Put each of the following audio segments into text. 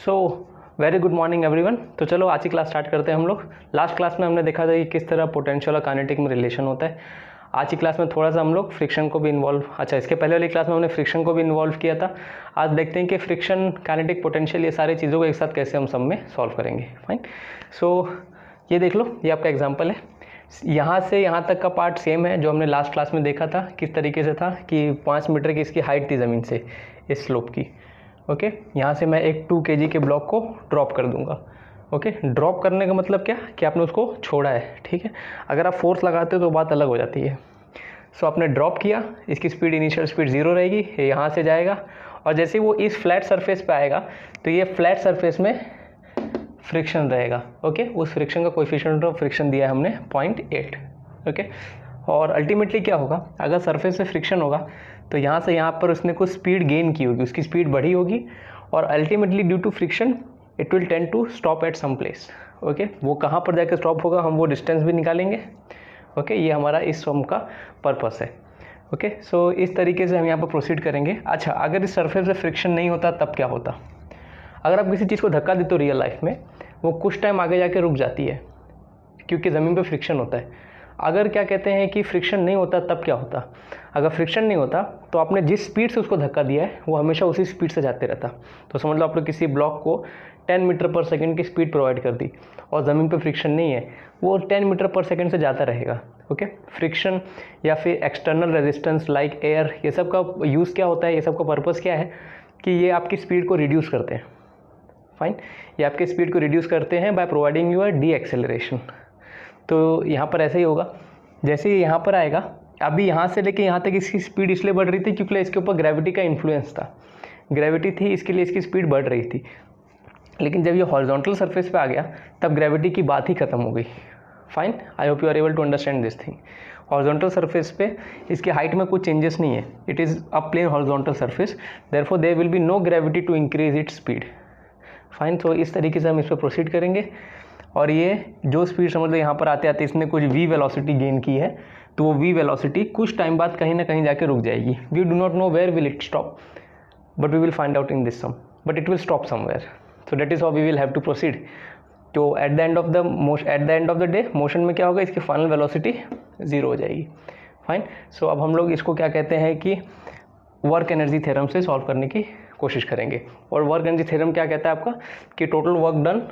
So very good morning everyone. तो चलो आज की क्लास स्टार्ट करते हैं हम लोग। लास्ट क्लास में हमने देखा था कि किस तरह पोटेंशियल और काइनेटिक में रिलेशन होता है। आज की क्लास में थोड़ा सा हम लोग फ्रिक्शन को भी इसके पहले वाली क्लास में हमने फ्रिक्शन को भी इन्वॉल्व किया था। आज देखते हैं कि फ्रिक्शन, काइनेटिक, पोटेंशियल, ये सारी चीज़ों को एक साथ कैसे हम सब में सॉल्व करेंगे। फाइन। सो ये देख लो, ये आपका एग्जाम्पल है। यहाँ से यहाँ तक का पार्ट सेम है जो हमने लास्ट क्लास में देखा था। किस तरीके से था कि 5 मीटर की इसकी हाइट थी ज़मीन से, इस स्लोप की। ओके, यहाँ से मैं एक 2 kg के ब्लॉक को ड्रॉप कर दूंगा। ओके, ड्रॉप करने का मतलब क्या कि आपने उसको छोड़ा है। ठीक है, अगर आप फोर्स लगाते हो तो बात अलग हो जाती है। सो आपने ड्रॉप किया, इसकी स्पीड, इनिशियल स्पीड 0 रहेगी, ये यहाँ से जाएगा और जैसे वो इस फ्लैट सरफेस पे आएगा तो ये फ्लैट सरफेस में फ्रिक्शन रहेगा। ओके, उस फ्रिक्शन का कोएफिशिएंट ऑफ फ्रिक्शन दिया है हमने 0.8। ओके, और अल्टीमेटली क्या होगा, अगर सरफेस से फ्रिक्शन होगा तो यहाँ से यहाँ पर उसने कुछ स्पीड गेन की होगी, उसकी स्पीड बढ़ी होगी और ultimately due to friction it will tend to stop at some place. Okay, वो कहाँ पर जाकर स्टॉप होगा हम वो डिस्टेंस भी निकालेंगे। ओके, ये हमारा इस सम का पर्पस है। ओके, सो इस तरीके से हम यहाँ पर प्रोसीड करेंगे। अच्छा, अगर इस सरफेस से फ्रिक्शन नहीं होता तब क्या होता? अगर आप किसी चीज़ को धक्का देते हो रियल लाइफ में, वो कुछ टाइम आगे जाके रुक जाती है क्योंकि ज़मीन पे फ्रिक्शन होता है। अगर क्या कहते हैं कि फ्रिक्शन नहीं होता तब क्या होता? अगर फ्रिक्शन नहीं होता तो आपने जिस स्पीड से उसको धक्का दिया है वो हमेशा उसी स्पीड से जाते रहता। तो समझ लो आपने किसी ब्लॉक को 10 मीटर पर सेकेंड की स्पीड प्रोवाइड कर दी और ज़मीन पे फ्रिक्शन नहीं है, वो 10 मीटर पर सेकेंड से जाता रहेगा। ओके, फ्रिक्शन या फिर एक्सटर्नल रेजिस्टेंस लाइक एयर, ये सब का यूज़ क्या होता है, ये सब का पर्पज़ क्या है कि ये आपकी स्पीड को रिड्यूस करते हैं। फाइन, ये आपकी स्पीड को रिड्यूस करते हैं by providing your deceleration. तो यहाँ पर ऐसे ही होगा, जैसे ही यहाँ पर आएगा, अभी यहाँ से लेके यहाँ तक इसकी स्पीड इसलिए बढ़ रही थी क्योंकि इसके ऊपर ग्रेविटी का इन्फ्लुएंस था। ग्रेविटी थी, इसके लिए इसकी स्पीड बढ़ रही थी। लेकिन जब ये हॉरिजॉन्टल सरफेस पे आ गया तब ग्रेविटी की बात ही खत्म हो गई। Fine, I hope you are able to understand this thing. Horizontal surface पे इसकी हाइट में कुछ चेंजेस नहीं है, it is a plane horizontal surface, therefore there will be no gravity to increase its speed. Fine, तो इस तरीके से हम इस पर प्रोसीड करेंगे। और ये जो स्पीड समझ लो यहाँ पर आते आते इसने कुछ v वेलोसिटी गेन की है, तो वो v वेलोसिटी कुछ टाइम बाद कहीं ना कहीं जाके रुक जाएगी। We do not know where will it stop, but we will find out in this some, but it will stop somewhere. So that is how we will have to proceed. तो at the end of the day motion में क्या होगा, इसकी final velocity 0 हो जाएगी। Fine, सो अब हम लोग इसको क्या कहते हैं कि वर्क एनर्जी थ्योरम से सॉल्व करने की कोशिश करेंगे। और वर्क एनर्जी थ्योरम क्या कहता है आपका कि total work done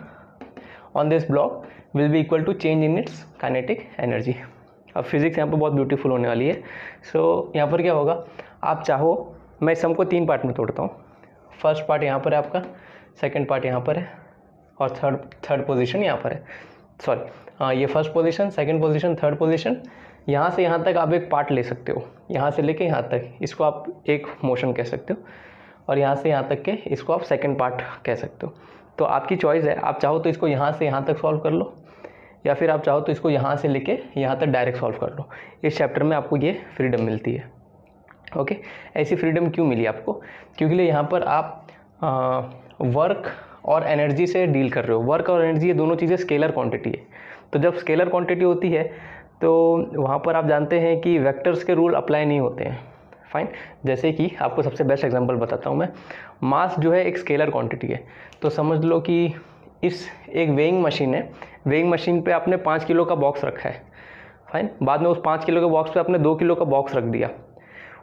on this block will be equal to change in its kinetic energy. अब फिजिक्स यहाँ पर बहुत ब्यूटीफुल होने वाली है। सो यहाँ पर क्या होगा, आप चाहो, मैं इस सम को 3 पार्ट में तोड़ता हूँ। फर्स्ट पार्ट यहाँ पर है आपका, सेकंड पार्ट यहाँ पर है और थर्ड पोजीशन यहाँ पर है। सॉरी, हाँ, ये first position, second position, third position. यहाँ से यहाँ तक आप एक पार्ट ले सकते हो, यहाँ से लेके यहाँ तक, इसको आप एक मोशन कह सकते हो, और यहाँ से यहाँ तक के इसको आप सेकंड पार्ट कह सकते हो। तो आपकी चॉइस है, आप चाहो तो इसको यहाँ से यहाँ तक सॉल्व कर लो या फिर आप चाहो तो इसको यहाँ से लेके यहाँ तक डायरेक्ट सॉल्व कर लो। इस चैप्टर में आपको ये फ्रीडम मिलती है। ओके, ऐसी फ्रीडम क्यों मिली आपको? क्योंकि यहाँ पर आप वर्क और एनर्जी से डील कर रहे हो। वर्क और एनर्जी ये दोनों चीज़ें स्केलर क्वांटिटी है। तो जब स्केलर क्वांटिटी होती है तो वहाँ पर आप जानते हैं कि वेक्टर्स के रूल अप्लाई नहीं होते हैं। फाइन, जैसे कि आपको सबसे बेस्ट एग्जांपल बताता हूँ मैं। मास जो है एक स्केलर क्वांटिटी है, तो समझ लो कि इस एक वेइंग मशीन है, वेइंग मशीन पे आपने 5 किलो का बॉक्स रखा है। फाइन, बाद में उस 5 किलो के बॉक्स पे आपने 2 किलो का बॉक्स रख दिया,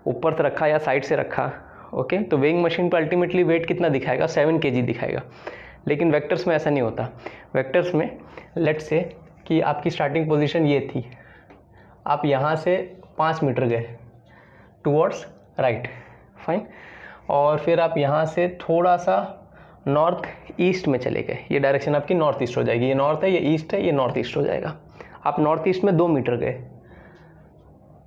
ऊपर से रखा या साइड से रखा। ओके, तो वेइंग मशीन पर अल्टीमेटली वेट कितना दिखाएगा, 7 kg दिखाएगा। लेकिन वेक्टर्स में ऐसा नहीं होता। वेक्टर्स में लेट्स से कि आपकी स्टार्टिंग पोजीशन ये थी, आप यहाँ से 5 मीटर गए टुवर्ड्स राइट। फाइन, और फिर आप यहाँ से थोड़ा सा नॉर्थ ईस्ट में चले गए, ये डायरेक्शन आपकी नॉर्थ ईस्ट हो जाएगी। ये नॉर्थ है, ये ईस्ट है, ये नॉर्थ ईस्ट हो जाएगा। आप नॉर्थ ईस्ट में 2 मीटर गए,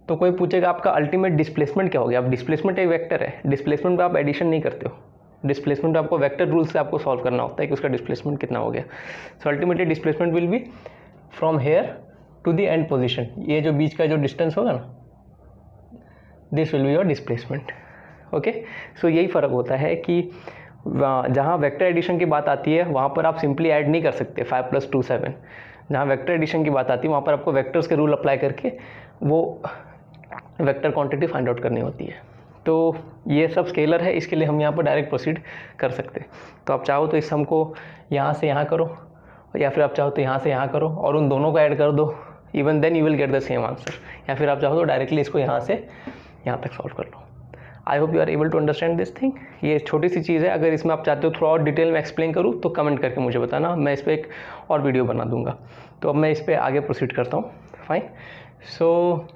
तो कोई पूछेगा आपका अल्टीमेट डिस्प्लेसमेंट क्या हो गया। अब डिस्प्लेसमेंट एक वेक्टर है, डिस्प्लेसमेंट पे आप एडिशन नहीं करते हो, डिस्प्लेसमेंट पे आपको वेक्टर रूल से आपको सॉल्व करना होता है कि उसका डिस्प्लेसमेंट कितना हो गया। So ultimately displacement will be from here to the end position, ये जो बीच का जो डिस्टेंस होगा ना, this will be your displacement. Okay, so यही फ़र्क होता है कि जहाँ वेक्टर एडिशन की बात आती है वहाँ पर आप सिंपली ऐड नहीं कर सकते 5 + 2 7। जहाँ वेक्टर एडिशन की बात आती है वहाँ पर आपको वेक्टर्स के रूल अप्लाई करके वो वेक्टर क्वांटिटी फाइंड आउट करनी होती है। तो ये सब स्केलर है, इसके लिए हम यहाँ पर डायरेक्ट प्रोसीड कर सकते हैं। तो आप चाहो तो इस सम को यहाँ से यहाँ करो, या फिर आप चाहो तो यहाँ से यहाँ करो और उन दोनों को ऐड कर दो, even then you will get the same answer. या फिर आप चाहो तो डायरेक्टली इसको यहाँ से यहाँ तक सॉल्व कर लो। I hope you are able to understand this thing. ये छोटी सी चीज़ है, अगर इसमें आप चाहते हो थोड़ा और डिटेल में एक्सप्लेन करूँ तो कमेंट करके मुझे बताना, मैं इस पर एक और वीडियो बना दूंगा। तो अब मैं इस पर आगे प्रोसीड करता हूँ। फाइन, सो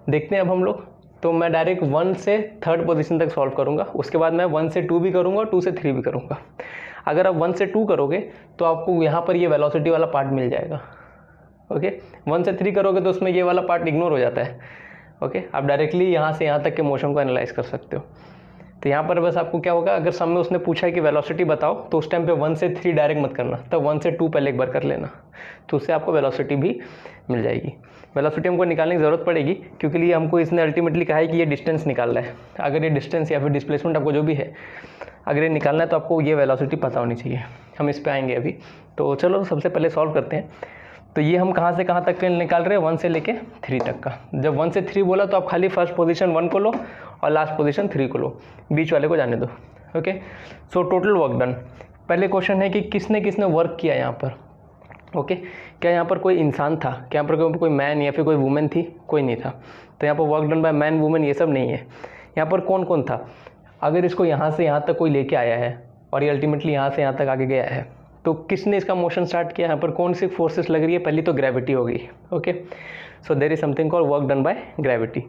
देखते हैं अब हम लोग। तो मैं डायरेक्ट 1 से 3rd पोजीशन तक सॉल्व करूँगा, उसके बाद मैं 1 से 2 भी करूँगा और 2 से 3 भी करूँगा। अगर आप 1 से 2 करोगे तो आपको यहाँ पर ये वेलोसिटी वाला पार्ट मिल जाएगा। ओके, 1 से 3 करोगे तो उसमें ये वाला पार्ट इग्नोर हो जाता है। ओके, आप डायरेक्टली यहाँ से यहाँ तक के मोशन को एनालाइज कर सकते हो। तो यहाँ पर बस आपको क्या होगा, अगर सम में उसने पूछा है कि वेलोसिटी बताओ तो उस टाइम पे 1 से 3 डायरेक्ट मत करना, तब 1 से 2 पहले एक बार कर लेना, तो उससे आपको वेलोसिटी भी मिल जाएगी। वेलोसिटी हमको निकालने की ज़रूरत पड़ेगी क्योंकि लिए हमको इसने अल्टीमेटली कहा है कि ये डिस्टेंस निकालना है। अगर ये डिस्टेंस या फिर डिस्प्लेसमेंट आपको जो भी है, अगर ये निकालना है तो आपको ये वेलोसिटी पता होनी चाहिए। हम इस पे आएंगे अभी। तो चलो सबसे पहले सॉल्व करते हैं। तो ये हम कहाँ से कहाँ तक के निकाल रहे हैं, 1 से लेके 3 तक का। जब 1 से 3 बोला तो आप खाली फर्स्ट पोजीशन 1 को लो और लास्ट पोजीशन 3 को लो, बीच वाले को जाने दो। Okay, so total work done. पहले क्वेश्चन है कि किसने किसने वर्क किया यहाँ पर। ओके, क्या यहाँ पर कोई इंसान था, क्या यहाँ पर कोई मैन या फिर कोई वुमेन थी, कोई नहीं था। तो यहाँ पर work done by man women ये सब नहीं है। यहाँ पर कौन कौन था, अगर इसको यहाँ से यहाँ तक कोई लेके आया है और ये अल्टीमेटली यहाँ से यहाँ तक आगे गया है, तो किसने इसका मोशन स्टार्ट किया, यहाँ पर कौन सी फोर्सेस लग रही है, पहली तो ग्रेविटी हो गई। Okay, so there is something called work done by gravity.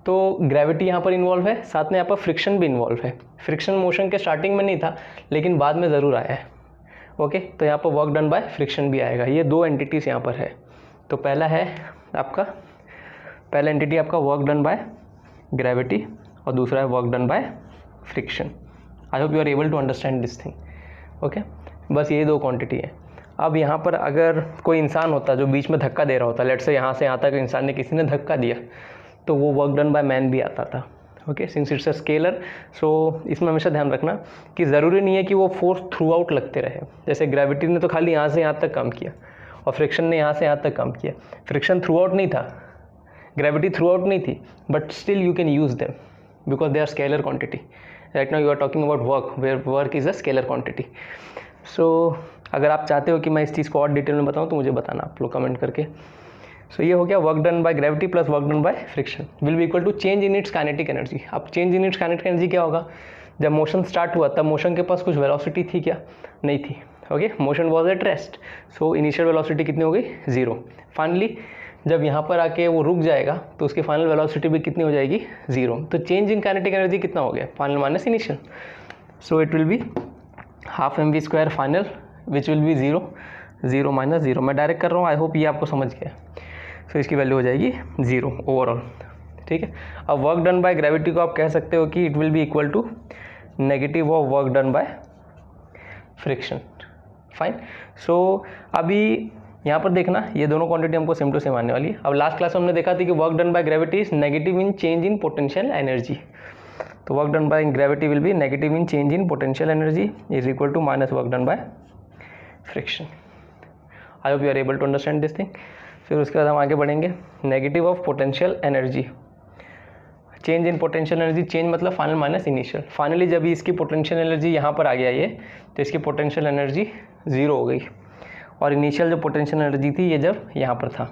तो ग्रेविटी यहाँ पर इन्वॉल्व है, साथ में यहाँ पर फ्रिक्शन भी इन्वॉल्व है। फ्रिक्शन मोशन के स्टार्टिंग में नहीं था लेकिन बाद में ज़रूर आया है। ओके, तो यहाँ पर वर्क डन बाय फ्रिक्शन भी आएगा। ये 2 एंटिटीज़ यहाँ पर है। तो पहला एंटिटी आपका वर्क डन बाय ग्रेविटी और दूसरा है work done by friction. I hope you are able to understand this thing. Okay, बस ये 2 क्वांटिटी है। अब यहाँ पर अगर कोई इंसान होता जो बीच में धक्का दे रहा होता, लेट्स से यहाँ से यहाँ तक इंसान ने किसी ने धक्का दिया, तो वो वर्क डन बाय मैन भी आता था। Okay, since it's a scalar, so इसमें हमेशा ध्यान रखना कि ज़रूरी नहीं है कि वो फोर्स थ्रू आउट लगते रहे। जैसे ग्रेविटी ने तो खाली यहाँ से यहाँ तक काम किया और फ्रिक्शन ने यहाँ से यहाँ तक काम किया। फ्रिक्शन थ्रू आउट नहीं था, ग्रेविटी थ्रू आउट नहीं थी, but still you can use them because they are scalar quantity. Right now you are talking about work, where work is a scalar quantity. So अगर आप चाहते हो कि मैं इस चीज़ को और डिटेल में बताऊँ तो मुझे बताना आप लोग कमेंट करके। सो ये हो गया work done by gravity plus work done by friction will be equal to change in its kinetic energy. अब change in its kinetic energy क्या होगा, जब मोशन स्टार्ट हुआ तब मोशन के पास कुछ वेलोसिटी थी क्या, नहीं थी। Okay, motion was at rest, so initial velocity कितनी हो गई, 0। फाइनली जब यहाँ पर आके वो रुक जाएगा तो उसकी फाइनल वेलोसिटी भी कितनी हो जाएगी, 0। तो चेंज इन काइनेटिक एनर्जी कितना हो गया, final minus initial. So it will be half mv² final which will be 0, 0 minus 0। मैं डायरेक्ट कर रहा हूँ, आई होप ये आपको समझ गया। सो इसकी वैल्यू हो जाएगी 0 ओवरऑल। ठीक है, अब वर्क डन बाय ग्रेविटी को आप कह सकते हो कि it will be equal to negative of work done by friction. Fine, so अभी यहाँ पर देखना ये दोनों क्वांटिटी हमको सेम टू सेम आने वाली है। अब लास्ट क्लास में हमने देखा था कि work done by gravity is negative in change in potential energy. तो work done by gravity will be negative in change in potential energy is equal to minus work done by friction. I hope you are able to understand this thing. फिर उसके बाद हम आगे बढ़ेंगे, negative of potential energy, change in potential energy, change मतलब final minus initial. Finally जब इसकी potential energy यहाँ पर आ गया ये, तो इसकी पोटेंशियल एनर्जी 0 हो गई और इनिशियल जो पोटेंशियल एनर्जी थी ये जब यहाँ पर था,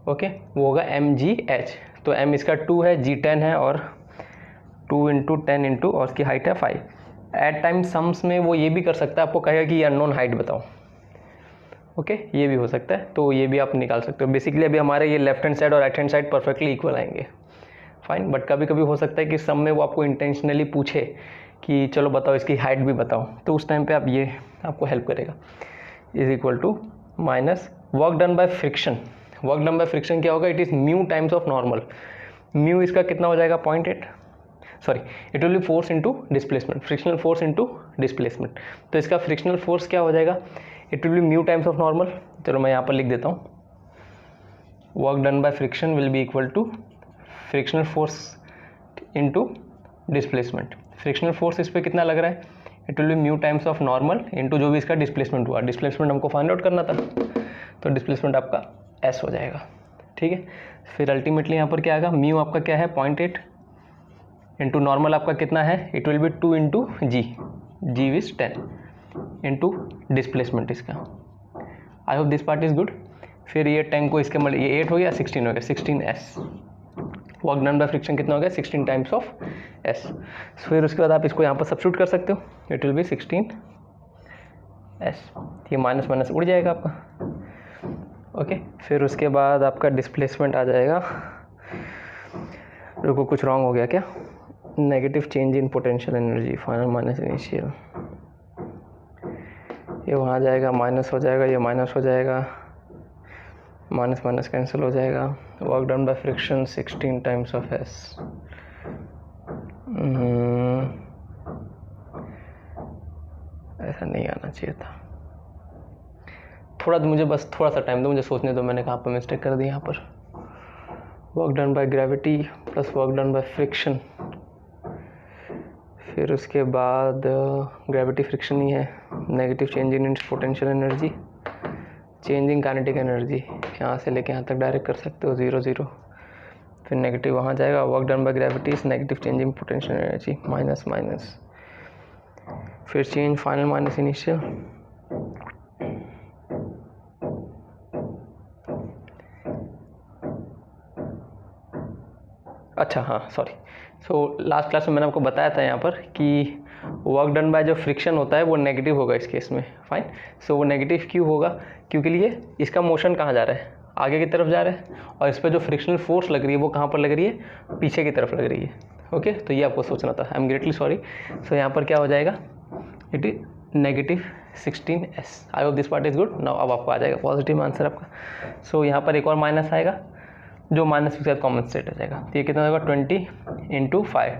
ओके, वो होगा mgh। तो m इसका 2 है, g 10 है और 2 इंटू 10 इंटू और उसकी हाइट है 5। एट टाइम सम्स में वो ये भी कर सकता है, आपको कहेगा कि ये अननोन हाइट बताओ। ओके, ये भी हो सकता है, तो ये भी आप निकाल सकते हो। बेसिकली अभी हमारे ये लेफ्ट हैंड साइड और right hand side perfectly equal आएंगे। फाइन, बट कभी कभी हो सकता है कि सम में वो आपको इंटेंशनली पूछे कि चलो बताओ इसकी हाइट भी बताओ, तो उस टाइम पे आप ये आपको हेल्प करेगा। Is equal to minus work done by friction. Work done by friction क्या होगा, it is mu times of normal. Mu इसका कितना हो जाएगा, 0.8, sorry it will be force into displacement, frictional force into displacement. तो इसका frictional force क्या हो जाएगा, it will be mu times of normal. चलो मैं यहाँ पर लिख देता हूँ, work done by friction will be equal to frictional force into displacement. Frictional force इस पर कितना लग रहा है, it will be mu times of normal into जो भी इसका डिस्प्लेसमेंट हुआ। डिस्प्लेसमेंट हमको फाइंड आउट करना था, तो डिस्प्लेसमेंट आपका s हो जाएगा। ठीक है, फिर अल्टीमेटली यहाँ पर क्या आएगा, म्यू आपका क्या है 0.8 इंटू नॉर्मल आपका कितना है, it will be 2 into G, G is 10 into displacement इसका। I hope this part is good. फिर ये 10 को इसके ये 8 हो गया, 16 हो गया, 16s। Work done by friction कितना हो गया, 16 टाइम्स ऑफ s। फिर उसके बाद आप इसको यहाँ पर सब्स्टिट्यूट कर सकते हो, इट विल बी 16s। ये माइनस माइनस उड़ जाएगा आपका, ओके। फिर उसके बाद आपका डिस्प्लेसमेंट आ जाएगा, रुको कुछ रॉन्ग हो गया क्या, negative change in potential energy final minus initial, ये वहाँ जाएगा, माइनस हो जाएगा, ये माइनस हो जाएगा, माइनस माइनस कैंसिल हो जाएगा। Work done by friction 16 times of s। ऐसा नहीं आना चाहिए था, थोड़ा मुझे बस थोड़ा सा टाइम दो, मुझे सोचने दो मैंने कहाँ पर मिस्टेक कर दी यहाँ पर। Work done by gravity plus work done by friction, फिर उसके बाद ग्रेविटी फ्रिक्शन ही है, negative change in potential energy, changing kinetic energy, यहाँ से लेके यहाँ तक डायरेक्ट कर सकते हो 0 0, फिर नेगेटिव वहाँ जाएगा। Work done by gravity is negative changing potential energy minus minus, फिर चेंज फाइनल माइनस इनिशियल, अच्छा हाँ सॉरी। सो लास्ट क्लास में मैंने आपको बताया था यहाँ पर कि वर्क डन बाय जो फ्रिक्शन होता है वो नेगेटिव होगा इस केस में, फाइन। सो वो नेगेटिव क्यों होगा, क्योंकि लिए इसका मोशन कहाँ जा रहा है, आगे की तरफ जा रहा है, और इस पर जो फ्रिक्शनल फोर्स लग रही है वो कहाँ पर लग रही है, पीछे की तरफ लग रही है, ओके। तो ये आपको सोचना था, आई एम ग्रेटली सॉरी। सो यहाँ पर क्या हो जाएगा, it is negative 16s। I hope this part is good. Now अब आपको आ जाएगा पॉजिटिव आंसर आपका। सो यहाँ पर एक और माइनस आएगा, जो माइनस के साथ कॉमन सेट हो जाएगा, तो ये कितना होगा 20 इंटू 5,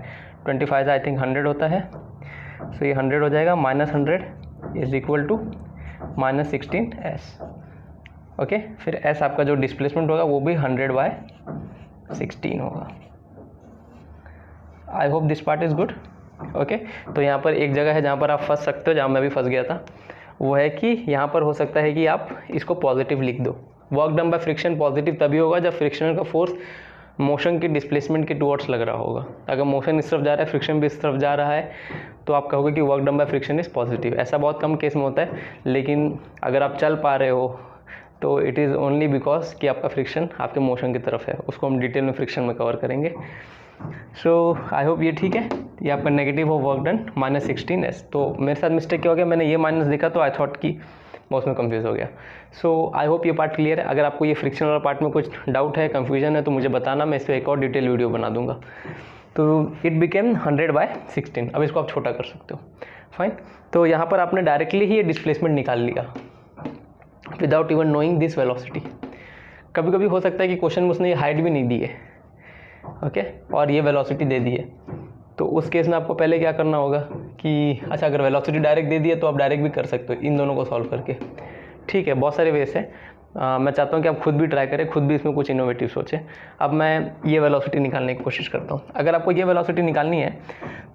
25 आई थिंक 100 होता है, सो ये 100 हो जाएगा, minus 100 is equal to minus 16s, okay. फिर s आपका जो डिस्प्लेसमेंट होगा वो भी 100/16 होगा। आई hope this part is good, okay. तो यहाँ पर एक जगह है जहाँ पर आप फंस सकते हो, जहाँ मैं भी फंस गया था, वो है कि यहाँ पर हो सकता है कि आप इसको पॉजिटिव लिख दो। Work done by friction positive तभी होगा जब फ्रिक्शनल का फोर्स मोशन की डिस्प्लेसमेंट के टुवर्ड्स लग रहा होगा। अगर मोशन इस तरफ जा रहा है, फ्रिक्शन भी इस तरफ जा रहा है, तो आप कहोगे कि work done by friction is positive. ऐसा बहुत कम केस में होता है, लेकिन अगर आप चल पा रहे हो तो इट इज़ ओनली बिकॉज कि आपका फ्रिक्शन आपके मोशन की तरफ है। उसको हम डिटेल में फ्रिक्शन में कवर करेंगे। सो आई होप ये ठीक है। ये आपका नेगेटिव हो वर्क डन माइनस 16s। तो मेरे साथ मिस्टेक क्या हो गया, मैंने ये माइनस देखा तो आई थॉट कि मैं उसमें कंफ्यूज हो गया। सो आई होप ये पार्ट क्लियर है। अगर आपको ये फ्रिक्शन वाला पार्ट में कुछ डाउट है, कंफ्यूजन है, तो मुझे बताना, मैं इस पर एक और डिटेल वीडियो बना दूंगा। तो इट बिकेम 100/16। अब इसको आप छोटा कर सकते हो, फाइन। तो यहाँ पर आपने डायरेक्टली ही ये डिस्प्लेसमेंट निकाल लिया without even knowing this velocity. कभी कभी हो सकता है कि क्वेश्चन में उसने ये हाइट भी नहीं दी है, ओके, और ये वेलोसिटी दे दी है, तो उस केस में आपको पहले क्या करना होगा कि अच्छा, अगर वेलोसिटी डायरेक्ट दे दी है तो आप डायरेक्ट भी कर सकते हो इन दोनों को सॉल्व करके, ठीक है। बहुत सारे वेस है, मैं चाहता हूँ कि आप खुद भी ट्राई करें, खुद भी इसमें कुछ इनोवेटिव सोचें। अब मैं ये वेलोसिटी निकालने की कोशिश करता हूँ। अगर आपको ये वेलोसिटी निकालनी है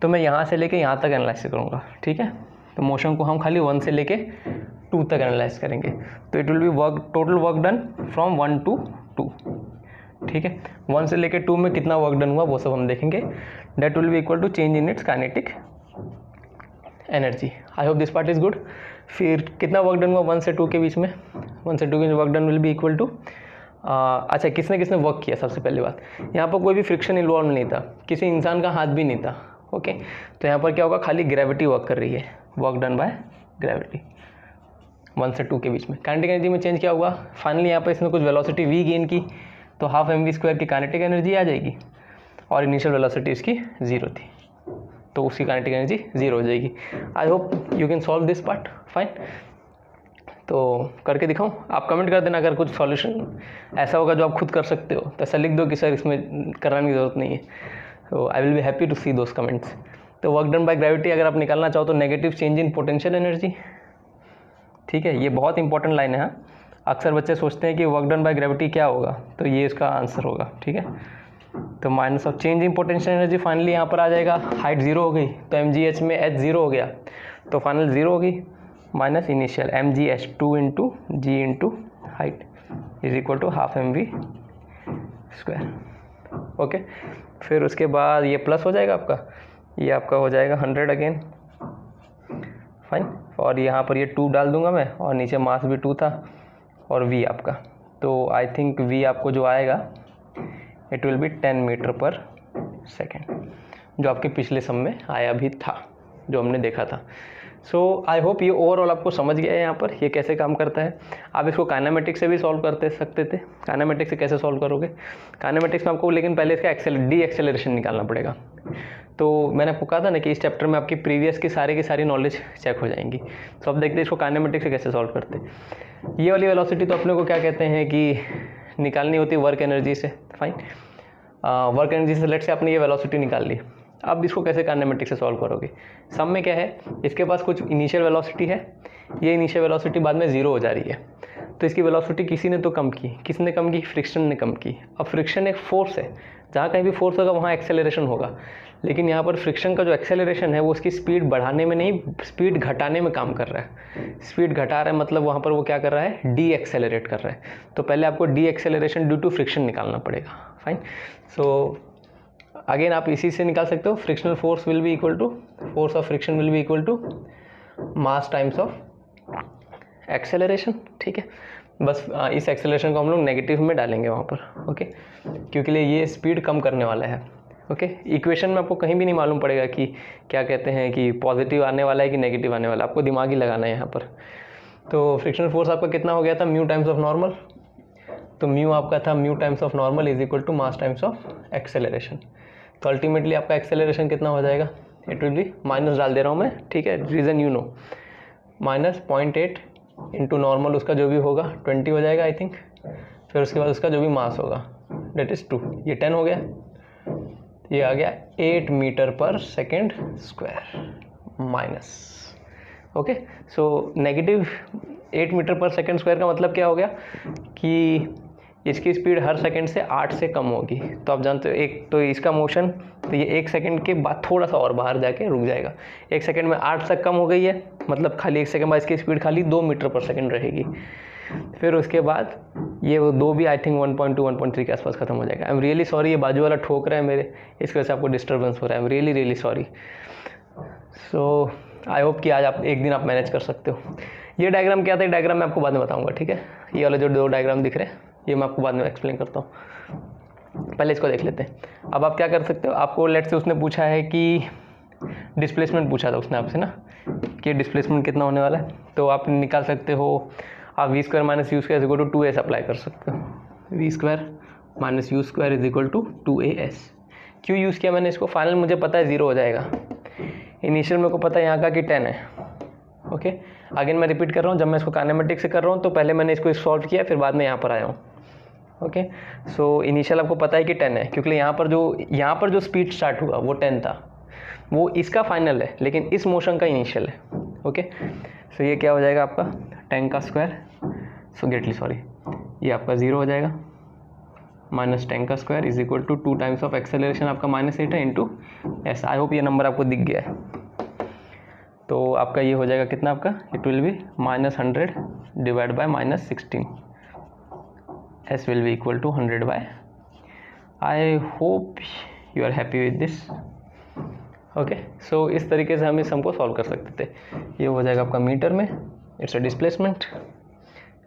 तो मैं यहाँ से लेके यहाँ तक एनालाइज करूँगा, ठीक है। तो मोशन को हम खाली 1 से लेके 2 तक एनालाइज करेंगे। तो it will B total work done from 1 to 2, ठीक है। 1 से लेके 2 में कितना वर्क डन हुआ वो सब हम देखेंगे। That will be equal to change in its kinetic energy. I hope this part is good. फिर कितना वर्क डन हुआ 1 से 2 के बीच में, 1 से 2 के बीच work done will be equal to, अच्छा, किसने किसने वर्क किया। सबसे पहली बात, यहाँ पर कोई भी फ्रिक्शन इन्वॉल्व नहीं था, किसी इंसान का हाथ भी नहीं था, ओके। तो यहाँ पर क्या होगा, खाली ग्रेविटी वर्क कर रही है, वर्क डन बाय ग्रेविटी 1 से 2 के बीच में। काइनेटिक एनर्जी में चेंज क्या हुआ, फाइनली यहाँ पर इसने कुछ वेलोसिटी v गेन की, तो हाफ mv² की काइनेटिक एनर्जी आ जाएगी, और इनिशियल वेलोसिटी इसकी 0 थी, तो उसकी काइनेटिक एनर्जी 0 हो जाएगी। आई hope you can solve this part, fine. तो करके दिखाऊं, आप कमेंट कर देना अगर कुछ सॉल्यूशन ऐसा होगा जो आप खुद कर सकते हो, तो ऐसा लिख दो कि सर इसमें कराने की ज़रूरत नहीं है। तो I will be happy to see those comments. तो वर्क डन बाय ग्रेविटी अगर आप निकालना चाहो तो negative change in potential energy, ठीक है। ये बहुत इंपॉर्टेंट लाइन है, हाँ। अक्सर बच्चे सोचते हैं कि वर्क डन बाय ग्रेविटी क्या होगा, तो ये इसका आंसर होगा, ठीक है। तो minus of change in potential energy finally यहाँ पर आ जाएगा, हाइट 0 हो गई तो mgh में h 0 हो गया, तो फाइनल 0 हो गई, minus initial mgh 2 into g into height is equal to half mv², okay, फिर उसके बाद ये प्लस हो जाएगा आपका, ये आपका हो जाएगा 100 अगेन, फाइन। और यहाँ पर ये 2 डाल दूंगा मैं, और नीचे मास भी 2 था, और v आपका, तो आई थिंक v आपको जो आएगा it will B 10 metre per second, जो आपके पिछले सम में आया भी था, जो हमने देखा था। सो आई होप ये ओवरऑल आपको समझ गया है यहाँ पर ये कैसे काम करता है। आप इसको काइनेमेटिक्स से भी सॉल्व करते सकते थे। काइनेमेटिक्स से कैसे सॉल्व करोगे, काइनेमेटिक्स में आपको लेकिन पहले इसका डी एक्सेलरेशन निकालना पड़ेगा। तो मैंने आपको कहा था ना कि इस चैप्टर में आपकी प्रीवियस की सारी नॉलेज चेक हो जाएंगी। तो अब देखते हैं इसको काइनेमेटिक्स से कैसे सॉल्व करते हैं। ये वाली वेलोसिटी तो अपने को क्या कहते हैं कि निकालनी होती है वर्क एनर्जी से, फाइन। वर्क एनर्जी से लेट से आपने ये वेलोसिटी निकाल ली। अब इसको कैसे काइनेमेटिक्स से सॉल्व करोगे, सम में क्या है, इसके पास कुछ इनिशियल वेलोसिटी है, ये इनिशियल वेलोसिटी बाद में 0 हो जा रही है, तो इसकी वेलोसिटी किसी ने तो कम की, किसने कम की, फ्रिक्शन ने कम की। अब फ्रिक्शन एक फोर्स है, जहाँ कहीं भी फोर्स होगा वहाँ एक्सेलरेशन होगा, लेकिन यहाँ पर फ्रिक्शन का जो एक्सेलरेशन है वो उसकी स्पीड बढ़ाने में नहीं, स्पीड घटाने में काम कर रहा है। स्पीड घटा रहा है मतलब वहाँ पर वो क्या कर रहा है, डी एक्सेलरेट कर रहा है। तो पहले आपको deceleration due to friction निकालना पड़ेगा, फाइन। सो अगेन आप इसी से निकाल सकते हो, frictional force will be equal to, force of friction will be equal to mass times of acceleration, ठीक है। बस इस एक्सेलरेशन को हम लोग नेगेटिव में डालेंगे वहाँ पर, ओके, क्योंकि ये स्पीड कम करने वाला है, ओके। इक्वेशन में आपको कहीं भी नहीं मालूम पड़ेगा कि क्या कहते हैं कि पॉजिटिव आने वाला है कि नेगेटिव आने वाला है, आपको दिमाग ही लगाना है यहाँ पर। तो फ्रिक्शनल फोर्स आपका कितना हो गया था, म्यू टाइम्स ऑफ नॉर्मल, तो म्यू आपका था mu times of normal is equal to mass times of acceleration. तो अल्टीमेटली आपका एक्सेलरेशन कितना हो जाएगा, इट विल बी, माइनस डाल दे रहा हूँ मैं, ठीक है, reason you know, minus 0.8 into normal, उसका जो भी होगा 20 हो जाएगा आई थिंक, फिर उसके बाद उसका जो भी मास होगा डेट इज़ 2, ये 10 हो गया, ये आ गया 8 metre per second square minus, okay. So negative 8 metre per second square का मतलब क्या हो गया कि इसकी स्पीड हर सेकंड से 8 से कम होगी। तो आप जानते हो एक तो इसका मोशन, तो ये 1 सेकंड के बाद थोड़ा सा और बाहर जाके रुक जाएगा। 1 सेकंड में 8 तक कम हो गई है, मतलब खाली 1 सेकंड बाद इसकी स्पीड खाली 2 मीटर पर सेकंड रहेगी। फिर उसके बाद ये वो 2 भी आई थिंक 1.2 1.3 के आसपास खत्म हो जाएगा। आई एम रियली सॉरी, ये बाजू वाला ठोक रहा है मेरे, इसकी वजह से आपको डिस्टर्बेंस हो रहा है। I am really sorry. So I hope कि आज आप एक दिन आप मैनेज कर सकते हो। ये डायग्राम क्या था, डायग्राम मैं आपको बाद में बताऊँगा, ठीक है। ये वाले जो 2 डायग्राम दिख रहे हैं ये मैं आपको बाद में एक्सप्लेन करता हूँ, पहले इसको देख लेते हैं। अब आप क्या कर सकते हो, आपको लेट से उसने पूछा है कि डिस्प्लेसमेंट पूछा था उसने आपसे ना कि डिस्प्लेसमेंट कितना होने वाला है, तो आप निकाल सकते हो, आप v square minus u square is equal to 2s apply कर सकते हो। V square minus u square is equal to 2as। क्यों यूज़ किया मैंने इसको, फाइनल मुझे पता है 0 हो जाएगा, इनिशियल मेरे को पता है यहाँ का कि 10 है, ओके। अगेन मैं रिपीट कर रहा हूँ, जब मैं इसको काइनेमेटिक्स से कर रहा हूँ तो पहले मैंने इसको सॉल्व किया, फिर बाद में यहाँ पर आया हूँ, ओके। सो इनिशियल आपको पता है कि 10 है, क्योंकि यहाँ पर जो स्पीड स्टार्ट हुआ वो 10 था, वो इसका फाइनल है, लेकिन इस मोशन का इनिशियल है, ओके। सो ये क्या हो जाएगा आपका 10 का स्क्वायर, सो गेटली सॉरी, ये आपका 0 हो जाएगा, माइनस 10 का square is equal to 2 times of acceleration आपका -8 है इंटू एस। आई होप ये नंबर आपको दिख गया है। तो आपका ये हो जाएगा कितना, आपका it will be -100 divide by -16, S will be equal to 100 by. I hope you are happy with this, okay. So इस तरीके से हम इस सम को सॉल्व कर सकते थे। ये हो जाएगा आपका मीटर में, it's a displacement,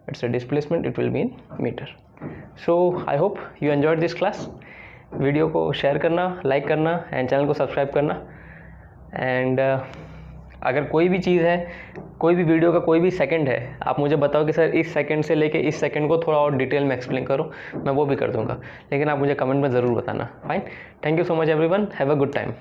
it will be in metre. So I hope you enjoyed this class. Video को शेयर करना, लाइक करना एंड चैनल को सब्सक्राइब करना। एंड अगर कोई भी चीज़ है, कोई भी वीडियो का कोई भी सेकंड है, आप मुझे बताओ कि सर इस सेकंड से लेके इस सेकंड को थोड़ा और डिटेल में एक्सप्लेन करो, मैं वो भी कर दूंगा, लेकिन आप मुझे कमेंट में ज़रूर बताना, fine. Thank you so much everyone, have a good time.